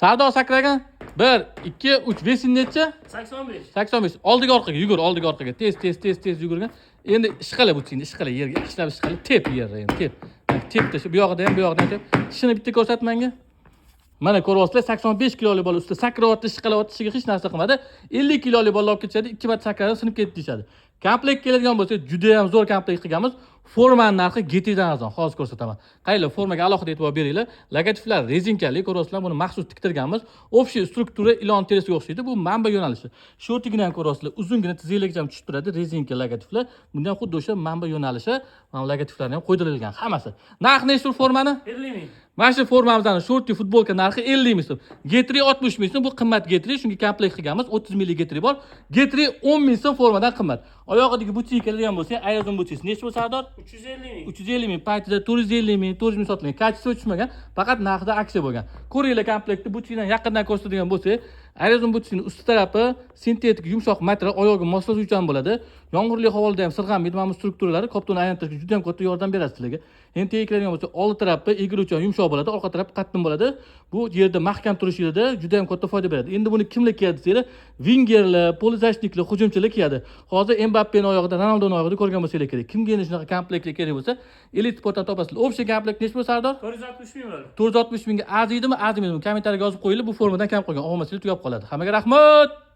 Sardor sakragan 1 2 3 vesin necha? 85. 85. Oldiga orqaga yugur, oldiga orqaga. Tez yugurgan. Endi ishqala butsingni, ishqala yerga, ishlab tep yerga endi tep. Tepda shu bu yoqda ham, bu yoqda ham tep. Tishini bitta ko'rsat menga. Mana ko'ryapsizlar, 85 kiloli bola ustida sakrayapti, ishqalayapti, ishiga hech narsa qilmadi. 50 kiloli bola olib ketishadi, 2 marta sakradi, sinib ketdi deyshadi. Komplekt keladigan bo'lsa, juda ham zo'r komplekt qilganmiz. Formani narxi GT'dan arzon, hozir ko'rsataman. Qaylar formaga alohida e'tibor beringlar. Logotiflar rezinkali, ko'ryapsizlar, buni maxsus tiktirganmiz. Общий struktura ilon terisiga o'xshaydi. Bu manba yo'nalishi. Shortigini ham ko'ryapsizlar, uzungina tiziklikcha tushib turadi, rezinka logotiflar. Bunda ham xuddi o'sha manba yo'nalishi, mana logotiflarni ham qo'ydirilgan hammasi. Narxi nechta formani? 50 ming. Mana shu formamizdan shorti futbolka narxi 50 ming so'm. Getri 60 ming so'm, bu qimmat Getri, shunga komplekt qilganmiz. 30 minglik Getri bor. Getri 10 ming so'm formadan qimmat. Oyog'idagi butik keladigan bo'lsa, Ayazon butik. Nechta bo'lsa Sardor? 350 ming. 350 ming, paytida 450 ming, 400 ming sotilgan. Kachisi tushmagan, faqat narxida aksiya bo'lgan. Ko'ringlar komplekti butikdan yaqindan ko'rsatadigan bo'lsa, Ayazon butikning ust tarafi sintetik yumshoq material, oyog'i moslasuvchan bo'ladi. Yomg'irli havoda ham sirg'anmaydi. Mana bu strukturalari koptonni aylantirishga juda ham katta yordam beradi sizlarga. Endi tegadigan bo'lsa, old tarafi egiluvchan yumshoq bo'ladi, orqa tarafi qattiq bo'ladi. Bu yerda mahkam turishida juda ham katta foyda beradi. Endi buni kimlar kiyadi desanglar, vingerlar, polizashniklar, hujumchilar kiyadi. Hozir Mbappening oyog'ida, Ronaldoning oyog'ida ko'rgan bo'lsanglar kerak. Kimga endi shunaqa komplektlar kerak bo'lsa, Elite Sportdan topasizlar. Общий komplekt nechta bo'lsa Sardor? 460 ming bo'ladi. 460 mingga arziydimi, arzimaydimi? Kommentariyga yozib qo'yinglar. Bu formadan kam qolgan. Olmasangiz tugab qoladi. Hammaga rahmat.